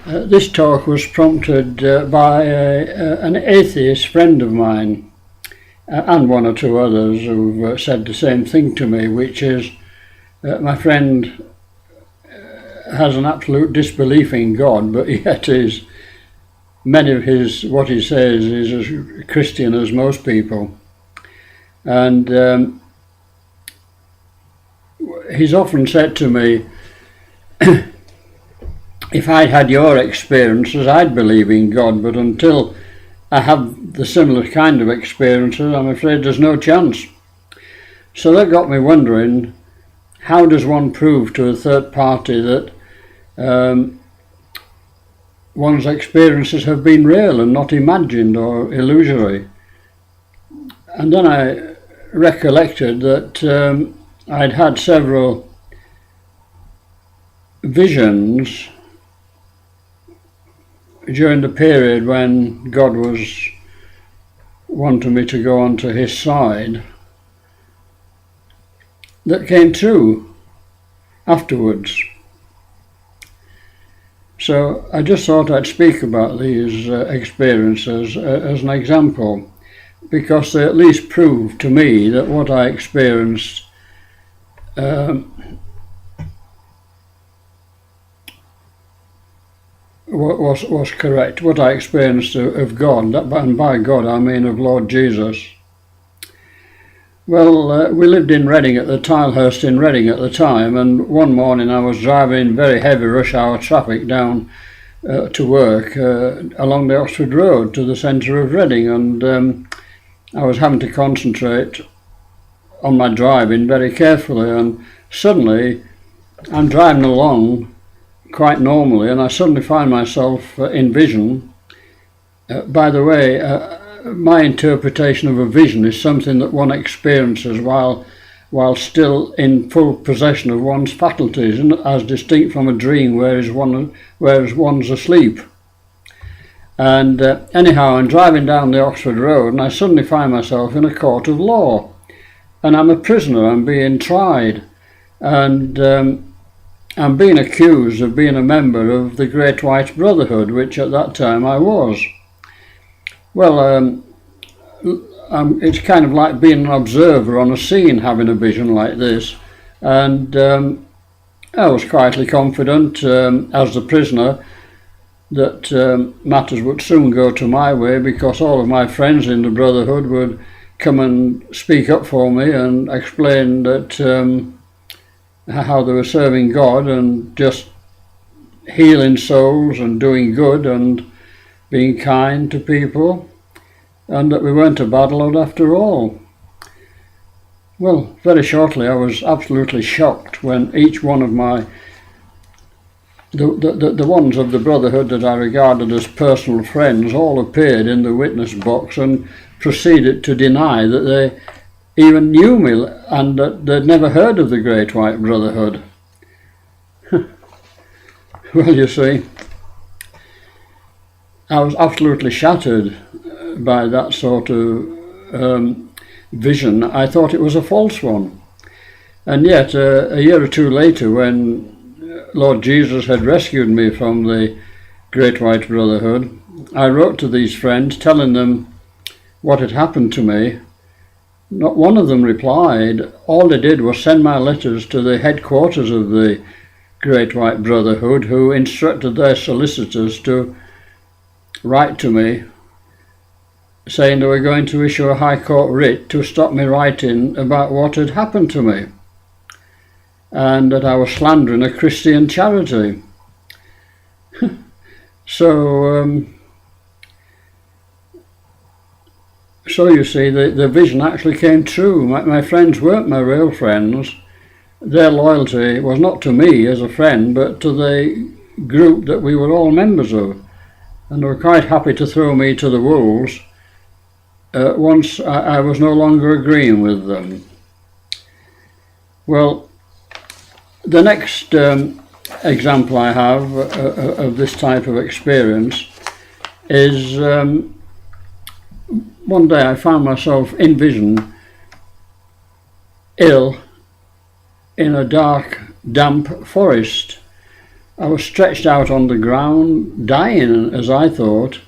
This talk was prompted by an atheist friend of mine and one or two others who've said the same thing to me, which is my friend has an absolute disbelief in God, but yet many of what he says is as Christian as most people. And he's often said to me, if I had your experiences, I'd believe in God, but until I have the similar kind of experiences, I'm afraid there's no chance. So that got me wondering, how does one prove to a third party that one's experiences have been real and not imagined or illusory? And then I recollected that I'd had several visions during the period when God was wanting me to go onto his side that came true afterwards. So I just thought I'd speak about these experiences as an example, because they at least prove to me that what I experienced was correct. What I experienced of God, and by God I mean of Lord Jesus. Well, we lived in Reading at the Tilehurst in Reading at the time, and one morning I was driving very heavy rush hour traffic down to work along the Oxford Road to the centre of Reading, and I was having to concentrate on my driving very carefully, and suddenly I'm driving along quite normally, and I suddenly find myself in vision. By the way, my interpretation of a vision is something that one experiences while still in full possession of one's faculties, and as distinct from a dream whereas one's asleep. And anyhow, I'm driving down the Oxford Road, and I suddenly find myself in a court of law, and I'm a prisoner. I'm being tried, and I'm being accused of being a member of the Great White Brotherhood, which at that time I was. Well, it's kind of like being an observer on a scene, having a vision like this, and I was quietly confident as the prisoner that matters would soon go to my way, because all of my friends in the Brotherhood would come and speak up for me and explain that how they were serving God and just healing souls and doing good and being kind to people, and that we weren't a bad lot after all. Well, very shortly I was absolutely shocked when each one of the ones of the Brotherhood that I regarded as personal friends all appeared in the witness box and proceeded to deny that they even knew me and that they'd never heard of the Great White Brotherhood. Well, you see, I was absolutely shattered by that sort of vision. I thought it was a false one. And yet, a year or two later, when Lord Jesus had rescued me from the Great White Brotherhood, I wrote to these friends telling them what had happened to me. Not one of them replied. All they did was send my letters to the headquarters of the Great White Brotherhood, who instructed their solicitors to write to me, saying they were going to issue a High Court writ to stop me writing about what had happened to me, and that I was slandering a Christian charity. So you see, the vision actually came true. My friends weren't my real friends. Their loyalty was not to me as a friend, but to the group that we were all members of. And they were quite happy to throw me to the wolves once I was no longer agreeing with them. Well, the next example I have of this type of experience is one day I found myself in vision, ill, in a dark, damp forest, I was stretched out on the ground, dying, as I thought,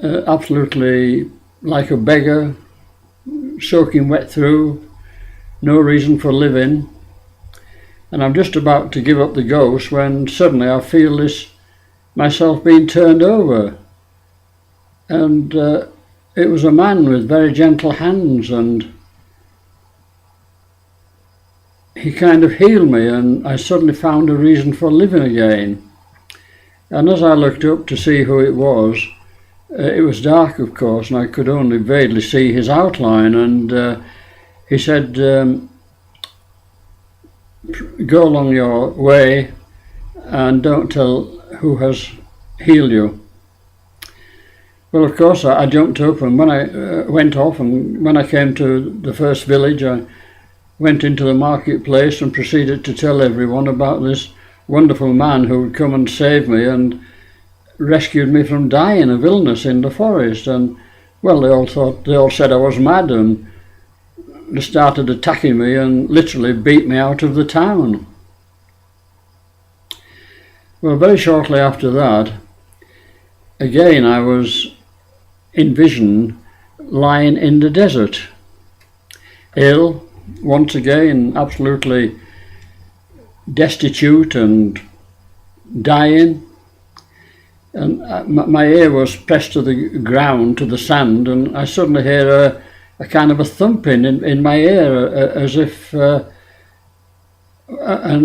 absolutely like a beggar, soaking wet through, no reason for living. And I'm just about to give up the ghost when suddenly I feel myself being turned over. And it was a man with very gentle hands, and he kind of healed me, and I suddenly found a reason for living again. And as I looked up to see who it was dark, of course, and I could only vaguely see his outline, and he said, go along your way and don't tell who has healed you. Well, of course, I jumped up, and when I went off, and when I came to the first village, I went into the marketplace and proceeded to tell everyone about this wonderful man who would come and save me and rescued me from dying of illness in the forest. And well, they all said I was mad, and they started attacking me and literally beat me out of the town. Well, very shortly after that, again I was in vision lying in the desert, ill, once again absolutely destitute and dying, and my ear was pressed to the ground, to the sand, and I suddenly hear a kind of a thumping in my ear, as if and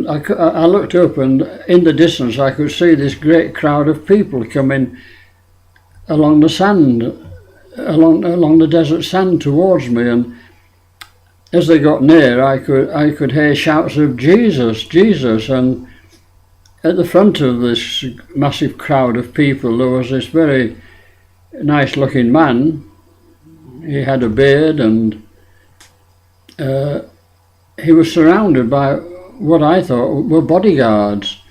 I looked up, and in the distance I could see this great crowd of people coming along the sand, along the desert sand towards me, and as they got near I could hear shouts of Jesus, Jesus, and at the front of this massive crowd of people there was this very nice looking man. He had a beard, and he was surrounded by what I thought were bodyguards.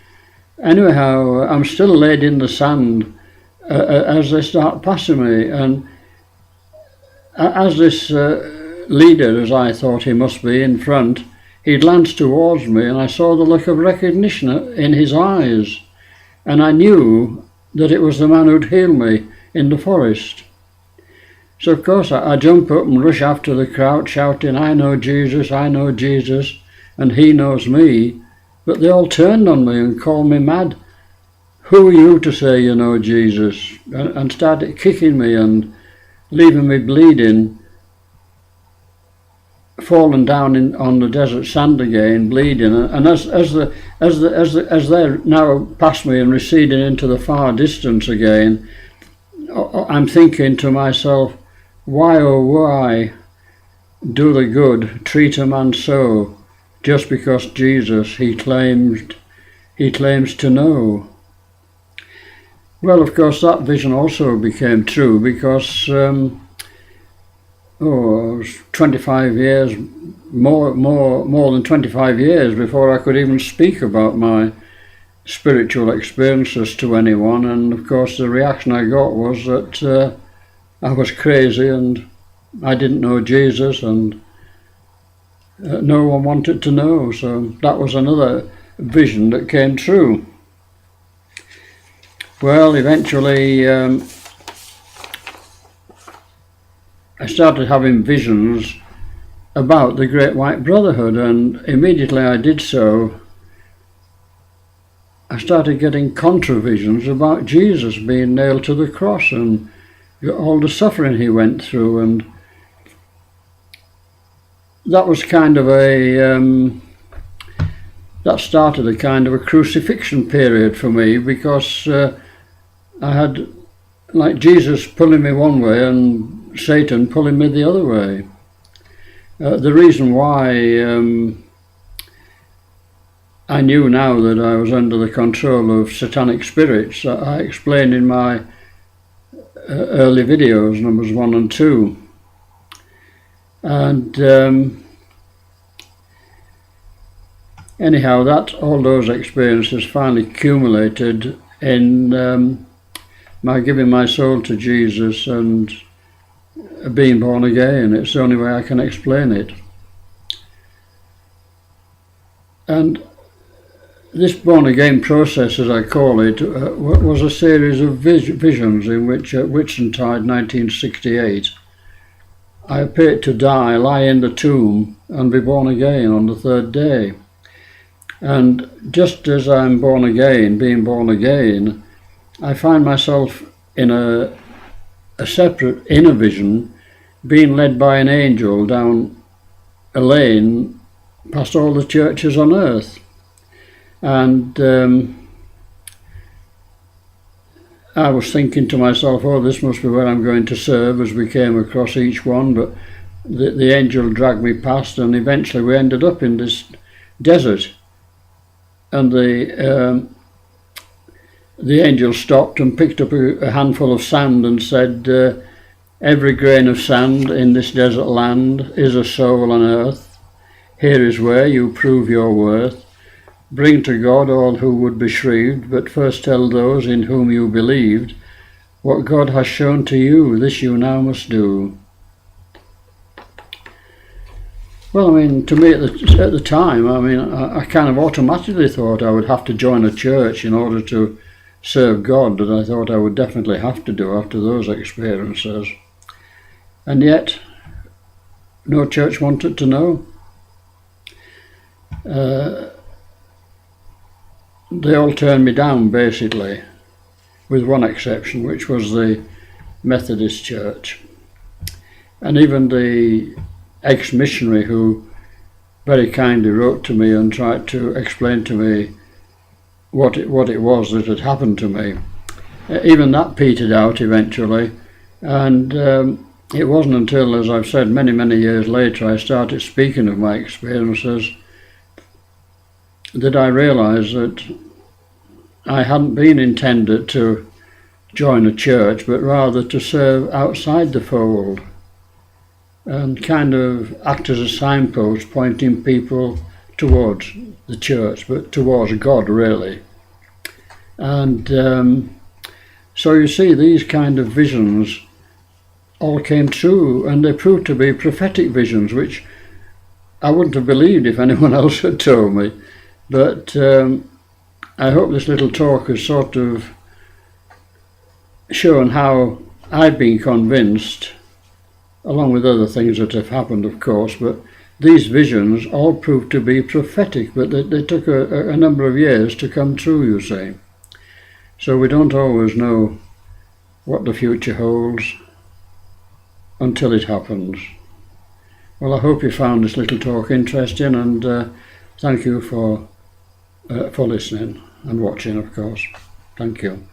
Anyhow, I'm still laid in the sand as they start passing me, and as this leader, as I thought he must be, in front, he glanced towards me, and I saw the look of recognition in his eyes, and I knew that it was the man who'd healed me in the forest. So of course I jump up and rush after the crowd, shouting, I know Jesus, and he knows me. But they all turned on me and called me mad. Who are you to say you know Jesus? And started kicking me and leaving me bleeding, fallen down on the desert sand again, bleeding. And as they're now past me and receding into the far distance again, I'm thinking to myself, why oh why do the good, treat a man so, just because Jesus he claims to know? Well, of course that vision also became true, because it was 25 years, more than 25 years before I could even speak about my spiritual experiences to anyone, and of course the reaction I got was that I was crazy and I didn't know Jesus, and no one wanted to know. So that was another vision that came true. Well, eventually I started having visions about the Great White Brotherhood, and immediately I did so, I started getting contra-visions about Jesus being nailed to the cross and all the suffering he went through, and that was kind of that started a kind of a crucifixion period for me, because I had like Jesus pulling me one way and Satan pulling me the other way. The reason why I knew now that I was under the control of satanic spirits, I explained in my early videos, numbers 1 and 2. And anyhow, all those experiences finally accumulated in my giving my soul to Jesus and being born again. It's the only way I can explain it. And this born again process, as I call it, was a series of visions in which at Whitsuntide 1968 I appeared to die, lie in the tomb and be born again on the third day. And just as I'm born again, being born again, I find myself in a separate inner vision, being led by an angel down a lane past all the churches on earth. And I was thinking to myself, oh, this must be where I'm going to serve, as we came across each one, but the angel dragged me past, and eventually we ended up in this desert. And the angel stopped and picked up a handful of sand and said, every grain of sand in this desert land is a soul on earth. Here is where you prove your worth. Bring to God all who would be shrewd, but first tell those in whom you believed, what God has shown to you, this you now must do. Well, I mean, to me at the time, I mean, I kind of automatically thought I would have to join a church in order to serve God, that I thought I would definitely have to do after those experiences. And yet, no church wanted to know. They all turned me down, basically, with one exception, which was the Methodist Church. And even the ex-missionary who very kindly wrote to me and tried to explain to me what it was that had happened to me, even that petered out eventually. And it wasn't until, as I've said, many, many years later, I started speaking of my experiences that I realised that I hadn't been intended to join a church, but rather to serve outside the fold and kind of act as a signpost pointing people towards the church, but towards God, really. And so you see, these kind of visions all came true, and they proved to be prophetic visions, which I wouldn't have believed if anyone else had told me. But I hope this little talk has sort of shown how I've been convinced, along with other things that have happened, of course, but these visions all proved to be prophetic, but they took a number of years to come true, you see. So we don't always know what the future holds until it happens. Well, I hope you found this little talk interesting, and thank you for listening and watching, of course. Thank you.